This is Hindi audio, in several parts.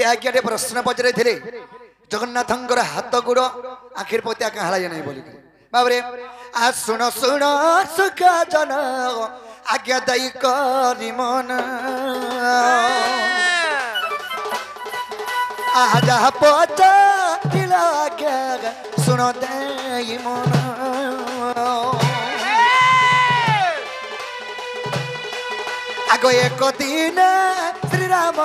आज्ञा प्रश्न पचारे जगन्नाथंकर हाथ गुड़ आखिर पतिया कहा नहीं बोल बाबरे आ शुण शुण सुखा जन आज्ञा दायी करी मन आजा पचा आज्ञा शुण दे मन आगो एक दिन श्री राम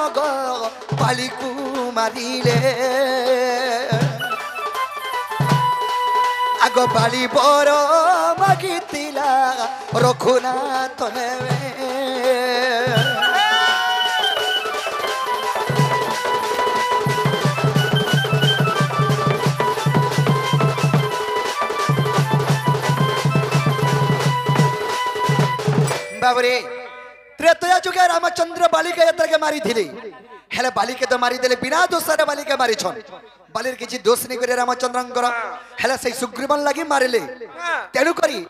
बाली को मारिले आगो बाली बर मागिला रघुनाथ नेवे बाबरे त्रेतया जुगे रामचंद्र बालिका यात्रा के मारी थिले हेले बालिके तो मारी देले बिना दोषरे बालिका मारी छन बालिर किछि दोष नै करे रामचंद्रंकर हेले से सुग्रीवन लागि मारिले तेनु करी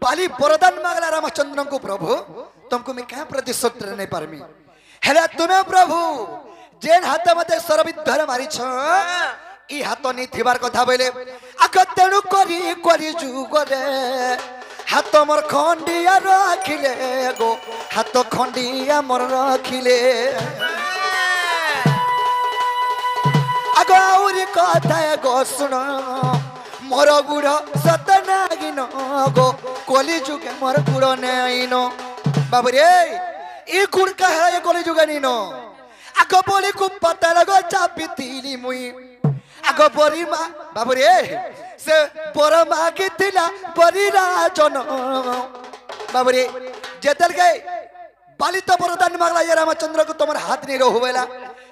बाली वरदान मागला रामचंद्र को प्रभु तुमको मैं क्या प्रतिशोध नहीं पारमी हेले तुमे प्रभु जेन हाथ मते सरविद्धर मारी छ ई हाथ नि थिबार कथा बोले आक तेनु करी जुगरे हाथ मोर खंडिया रखिले गो हाथ खंडिया मोर रखिले आगौरी कथा गो सुन मोर गुड़ सत नागिन गो कली जुगे मोर गुड़ नईन बाबू रे ई गुड़ कहे ये कली जुगे नीन आग बोली को पता लगो चापी तीली मुई आग बरी मा बाबू रे से बर मागिला बरी राजन बाबू रे जेतल गए बालित वरदान मागला ये रामचंद्र को तुम हाथ नहीं रहो बेला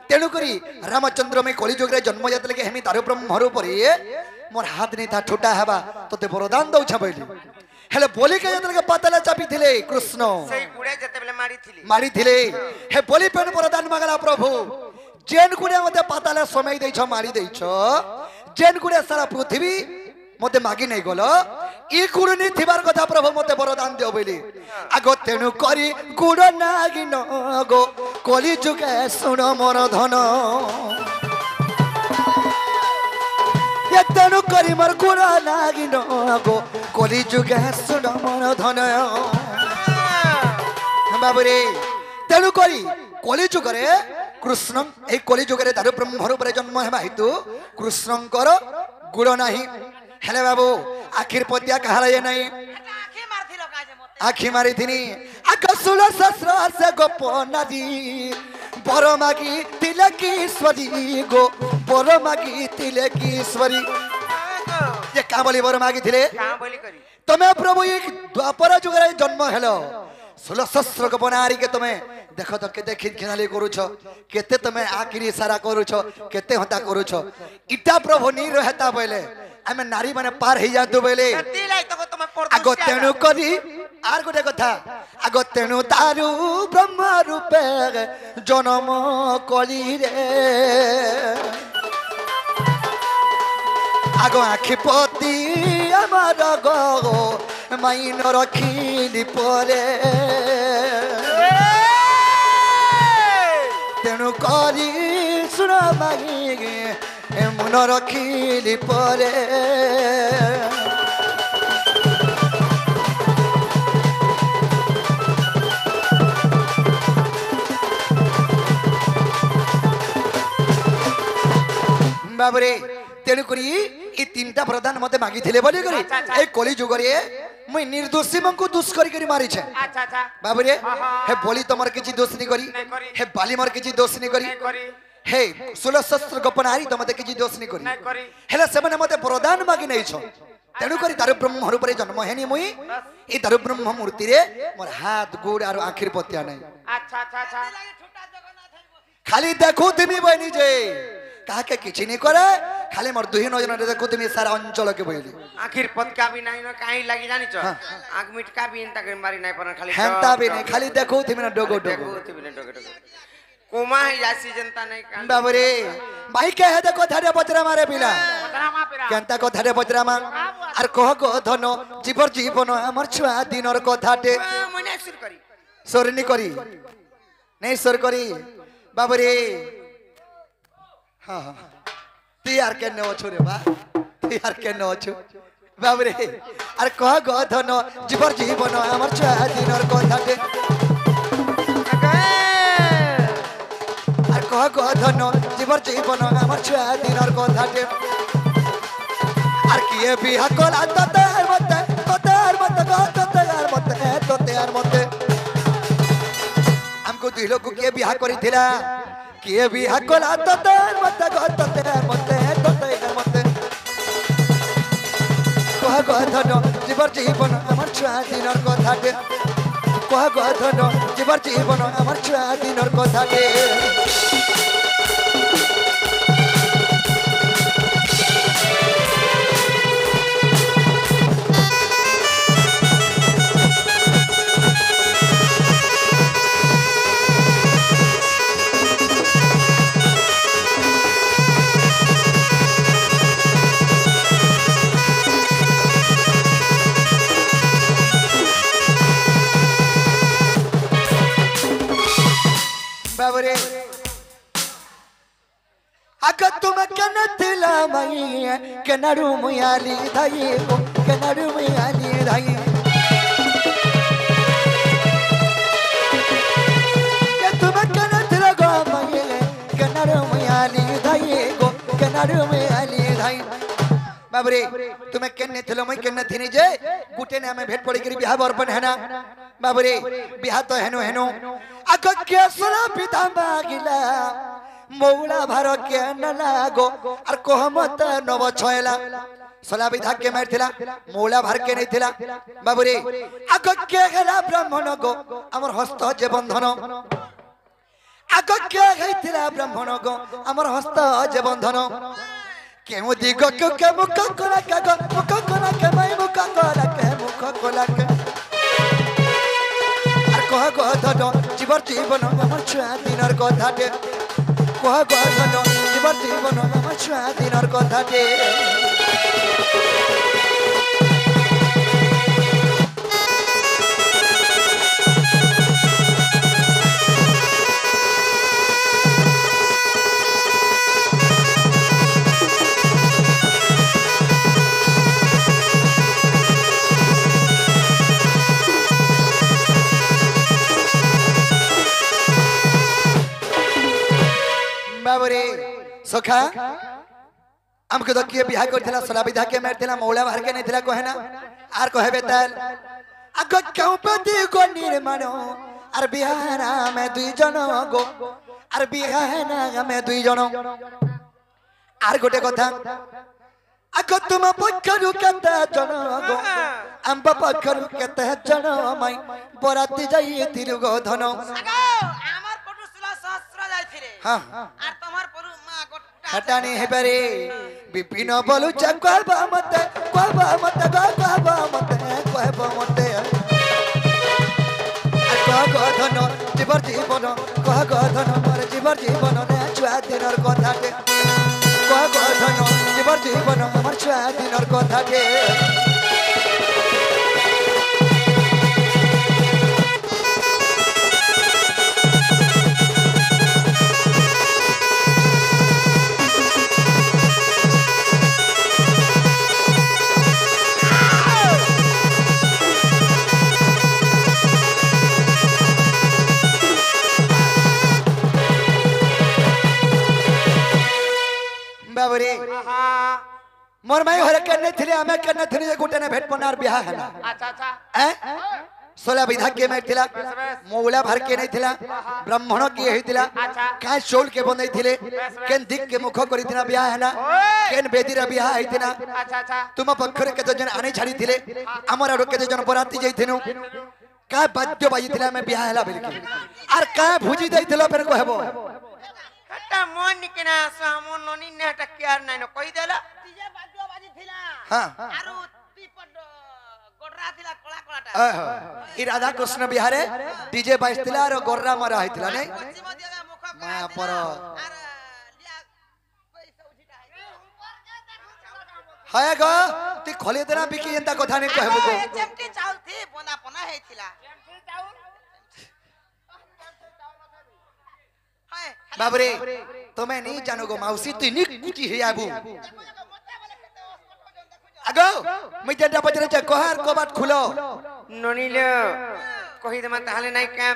तेणुकरी रामचंद्र में कलिजुग जन्म जाते हेमी तार ब्रह्म रूप मोर हाथ नहीं था छोटा हवा तोते वरदान दौ छबैली हेले बोली के जतले पातला चापी थिले कृष्ण सेई गुडे जतबेले मारी थिले हे बोली पेन वरदान मागला प्रभु जेन गुडे मते पातला समय दै छ मारी दै छ जेन गुडे सारा पृथ्वी मते मागी नहीं गलो ई गुड़ नहीं थिबार कथा प्रभु मते वरदान दियो बोली आगो तेनु करी गुड़ नागी न गो कली जुगे सुन मोर धन ये तेनु करी मोर गुड़ नागी न गो कली जुगे सुन मोर धन बाबू रे तेनु करी कली जुगरे कृष्ण ए कली जुगरे दारु ब्रह्म रूप जन्म हेबा हेतु कृष्णंकर गुड़ नाही हेले बाबू आखिर पतिया कहा नहीं आखि मारी थी आकसुल शस्त्र से गोप नदी बर मागी तिलकीश्वरी गो बर मागी तिलकीश्वरी ये का बोली बर मागी थिले तुम्हें प्रभु एक द्वापर जुगरे जन्म हेलो 16 शस्त्र को बनारी के तुम्हें देखो तो केते खिनाली करूछ केते तुम्हें आखिरी सारा करूछ केते हता करूछ इटा प्रभु नी रहता बोले आमे नारी माने पार हे जातु बोले आगो तेनु करी आर गोटे कथा आगो तेनु तारु ब्रह्म रूपे जन्म कली रे आगो आखि पति आमार गो माइन रखिली परे तेनु करी सुन मागी मन रखिली परे बाबरे तेणुकरी ये तीनटा प्रधान मते मागी थिले बोली करी ए कली जुग रे मुई निर्दोषी मंकु दुष करी करी मारी छे बाबरे हे बोली तमर किछि दोष नि करी हे बाली मर किछि दोष नि करी हे 16 शस्त्र गोपनारी तो मते किछि दोष नि करी हेले सेमने मते प्रदान मागी नै छ तेणु करी दारु ब्रह्म रूप रे जन्म हेनी मुई ए दारु ब्रह्म मूर्ति रे मोर हाथ गोड़ आरो आखिर पत्या नै अच्छा अच्छा अच्छा खाली देखो तुमी बनी जे काके किछि नै करे खाली मोर दुही नजर रे देखो तुमी सारा अंचल के बइली आखिर पतका भी नाही न काई लागि जानि छ आग मिटका भी इंता के मारी नाही पर खाली हेंता भी नहीं खाली देखो तुमी न डोगो डोगो कोमा है जासी जनता नहीं कान बाबरे भाई कहे देखो धारे बजरा मारे पिला केनता को धारे बजरा मा आर कह को धन जीवर जीवन हमर छुआ दिनर कथाटे मने सुर करी सोरनी करी नहीं सोर करी बाबरे हाँ हाँ তুই আর কেন অছু রে বা তুই আর কেন অছু বাবরে আর কহ গ ধন জীবর জীবন আমার ছুয়া দিনর কথাটে আর কহ গ ধন জীবর জীবন আমার ছুয়া দিনর কথাটে আর কিয়ে বিহা কলা তোর মতে তোর মতে हमको दुई लोग किए बिहा करी थिला किए बिहा कला তোর মতে কহ গ ধন জীবর জীবন আমার ছুয়া দিনর কথাটে কহ গ ধন জীবর জীবন আমার ছুয়া দিনর কথাটে बाबरे अगर तुम कन दिला मई कनडू मुयाली धाई को कनडू मुयाली धाई के तुम कन दिला गो मई कनडू मुयाली धाई को कनडू मुयाली धाई बाबरे तुम्हें केन्ने थिलो मई केन्ने थिनी जे गुटे ने हमें भेट पड़ी करी बिहा बरपन है ना बाबरे बिहा तो हेनो हेनो अग के सुना पिता मागिला मौला भार के न लागो और कोहमत नव छयला सला विधा के मार थिला मौला भार के नहीं थिला बाबरे अग के हेला ब्राह्मण गो हमर हस्त जे बंधन अग के गइथिला ब्राह्मण गो हमर हस्त जे बंधन केउ दिग के मुख कोला के गो मुख कोला के मई मुख कोला के कह ग धन जीवर जीवन আমার ছুয়া দিনর কথাটে কহ গ ধন জীবর জীবন আমার ছুয়া দিনর কথাটে बाबरे सखा हमको तो किए बिहा करथिला सला विधा के मारथिला मौला भार के नहीं थिला कहे ना आर कहे बेताल अग क्यों पति को निर्माण आर बिहाना में दुई जन गो आर बिहाना में दुई जन आर गोटे कथा अग तुम पक्षरु केते जन गो आंब पक्षरु केते जन माई बराती जाई थिरु गो धन हाँ আর তোমার পরু মা গোটা हटानी है बरे विपिन बोलू कहबा मते कहबा मते कहबा मते कह ग धन जीवर जीवन कह ग धन मोर जीवर जीवन ने छुआ दिनर कथाटे कह ग धन जीवर जीवन मोर छुआ दिनर कथाटे बाबरे मोर माई हरे करने थिले हमें करने थिले जे गुटे ने भेट पनार बियाह है ना अच्छा अच्छा हैं सोला विधा के में थिला मौला भर के नहीं थिला ब्राह्मण के ही थिला का शोल के बंदै थिले केन दिक के मुख करी थिना बियाह है ना केन बेदी रा बियाह है थिना अच्छा अच्छा तुम पखरे के तो जन आने छाड़ी थिले हमर आरो के तो जन बराती जाई थिनु का बाद्य बाजी थिला में बियाह हैला बिलकुल आर का भुजी दई थिला फेर कहबो हटा मन निकना सामो ननी ने हटा केयर नै न कहि देला तिजे बाद्य बाजी थिला हां आरो टीपट गोडरा थिला कोला कोलाटा ई राधा कृष्ण बिहारे डीजे बाइस थिला और गोर्रा मारा हैथिला नै मा पर हाय ग ती खोले देना बिकी एंता कथा नै कहबो को चमटी चाउल थी पोना पोना हेथिला चमटी चाउल बाबरे तुम्हें नहीं जानो गो माउसी तू निक कुची है आबू आगो मैं जेटा पचरे छ कोहार कोबाट खुलो ननिल कहि देमा ताहले नाइ का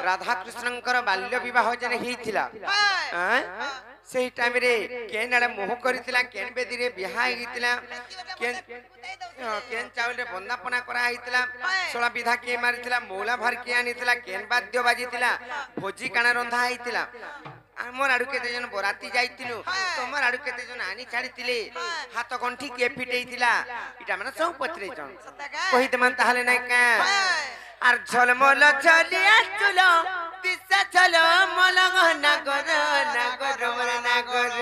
राधा कृष्णंकर बाल्य विवाह जने हिथिला सेही टाइम रे केन आडे मोह करितिला केन बेदी रे बिहा हितिला केन चावल रे बंदापना करा हितिला सोला विधा के मारितिला मौला भर के आनितिला केन वाद्य बाजितिला भोजी काना रंधा हितिला आमर आडु केते जन बराती जाइतिलु तमर आडु केते जन आनी छाड़ीतिले हाथ गंठी के फिटेइतिला इटा माने सब पत्रे जन कहि देमान ताहले नाइ का আর ঝলমল চলিয়া চুল দিশা চল মলঙ্গ নাগর নাগর মরে নাগর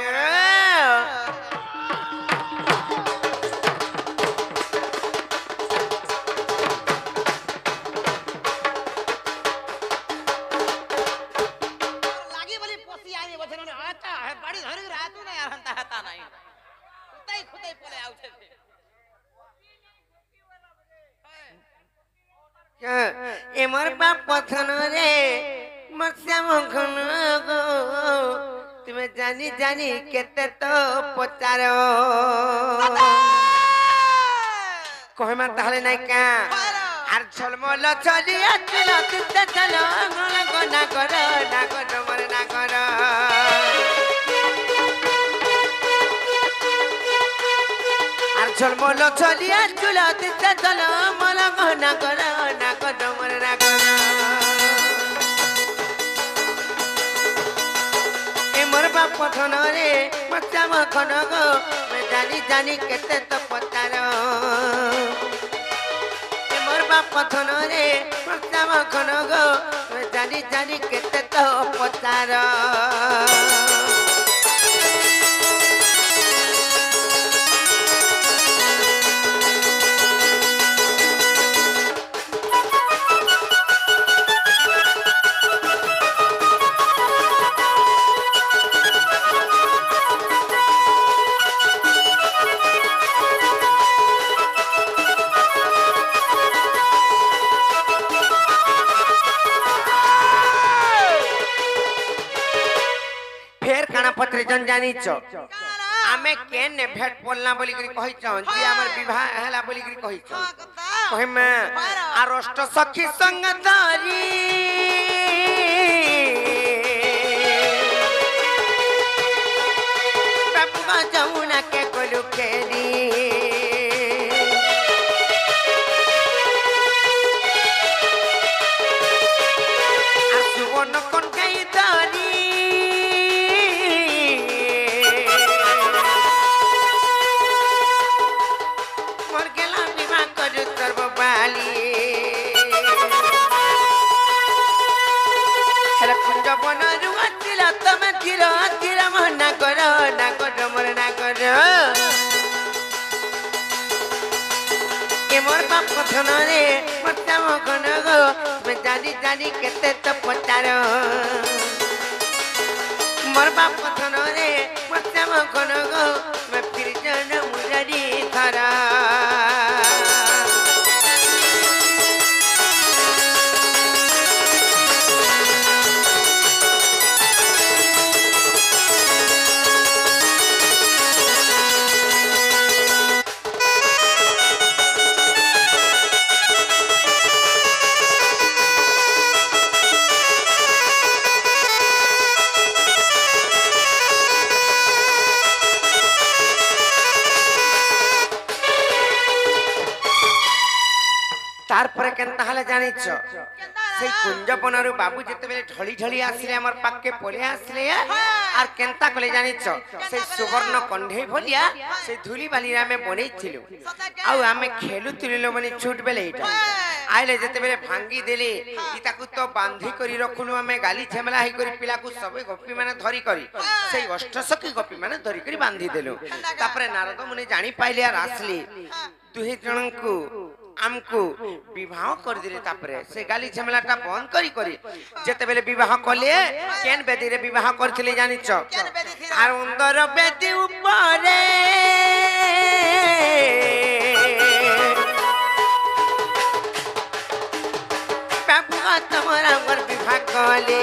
लागी बोली पोसी आनी बचन ने आता है बड़ी धरी रातू ने यार हंता हता नहीं खुदाई खुदाई पले आउथे एमर बाप पथन रे मस्या मखन गो तुम्हें जानी जानी केते तो पचारो कहमा ताहले नाइ का আর ঝলমল চলিয়া চল তিতে চল গো নাগর নাগর মরে নাগর আর ঝলমল চলিয়া চল তিতে চল মলঙ্গ নাগর নাগর মরে নাগর এ মোর বাপ পঠন রে মচ্চা মখন গো জানি জানি কেতে তো পচার पथन रे प्रस्ताव खन गो जानी जानी केते तो पचार पत्रे जन जानी छो आमे केन भेट बोलना बोली करी कहि छो जे हमर विवाह हला बोली करी कहि छो कहि में आरष्ट सखी संग धरी प्रभु जमुना के कोलु खेली आसुवन कोन कई धरी पथन रे मच्चा मखन गो मैं जानी जानी केते तो पचार मोर बाप पथन रे मच्चा मखन गो मैं फिर जन मुरारी थारा तारपरे केनता हले जानिछ से कुंजपनरु बाबू जते बेले ढली ढली आसिले हमर पाके पले आसिले आर केनता कले जानिछ से सुवर्ण कंढे भलिया से धुली बाली में बनेइथिलु आ आमे खेलु तुलिलो माने छूट बेले इटा आइले जते बेले भांगी देले इताकु तो बांधी करी रखुनु आमे गाली झेमला हे करी पिला को सबे गोपी माने धरी करी से अष्टसखी गोपी माने धरी करी बांधी देलु तापरे नारद मुनि जानी पाइले आर आसली दुहे जनंकु हमको विवाह कर दिले तापरे से गाली झमेलाटा बंद करी करी जते बेले विवाह कले केन बेदी रे विवाह करथिले जानि छ आर अंदर बेदी ऊपरे बाबू तमरा हमर विवाह कले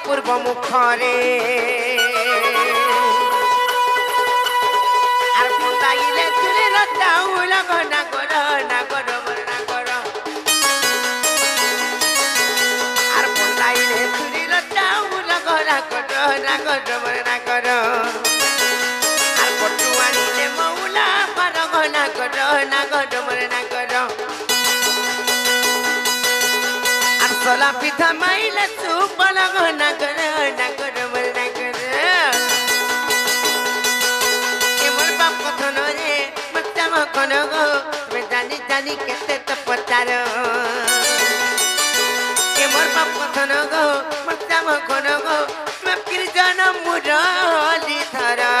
पूर्व मुखरे আর বুদাইলে চুলের চাউল গনা গর না গর না গর আর বুদাইলে চুলের চাউল গনা গর না গর না গর আর পটুয়ানিলে মৌলা পার গনা গর না গর না গর আর সোলা পিঠা মাইলে সুপল গনা গর না গর না গর জানি জানি কেতে তো পচার এ মোর বাপ কথন গো মস্তাম কোন গো মকির জন মুরলি ধরা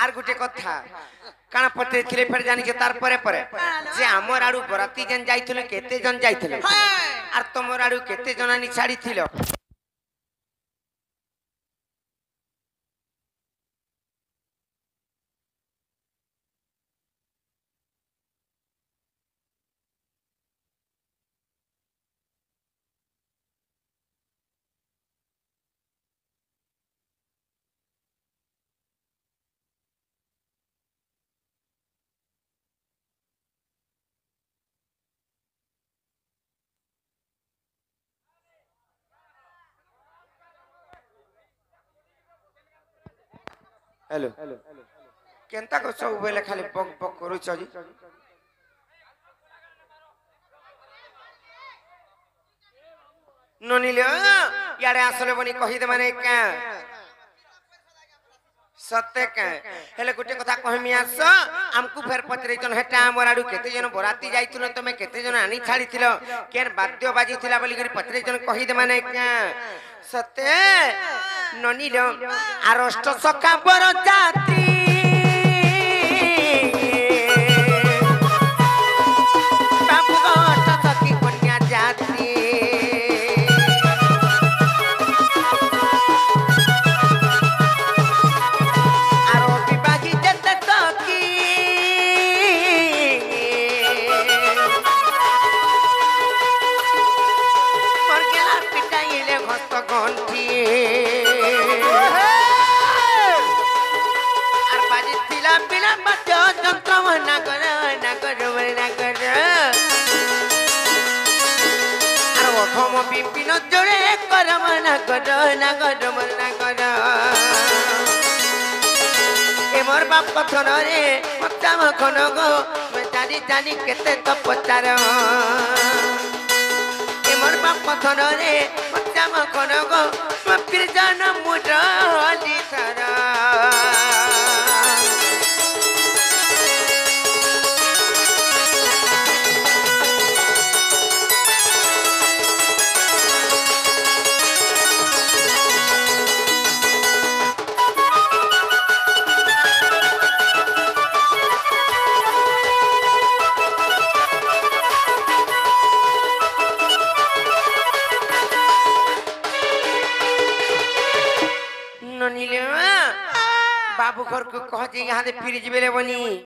আর গোটে কথা কানা পত্রে ଥିଲେ ফের জানি যে তারপরে পরে যে আমার আড়ু বরাতি যেন যাইছিল কেতে জন যাইছিল আর তোমার আড়ু কেতে জনানি ছাড়িছিল हेलो केनता को सब बेले खाली बक बक करू छी ननिले यारे आसले बनी कहि दे माने का सत्य का हेले गुटे कथा कहमी आस हमकु फेर पत्रे जन हेटा हमर आडू केते जन बराती जाइतुलो तमे केते जन आनी छाड़ी थिलो केन वाद्य बाजी थिला बोली करी पत्रे जन कहि दे माने का सत्य ननिल आरष्ट सखा बर जाती बाबू अष्ट सखी कन्या जाती आरो विवाही जते सखी मोर गेला पिटाइले घस्त घंटी বিপিন জোরে করম না কর না করম না কর এ মোর বাপ কথন রে মতাম খন গো জানি জানি কেতে তো পচার এ মোর বাপ কথন রে মতাম খন গো মকির জন মুরলি ধরা बाबू घर को कह यहाँ फिर जी बनी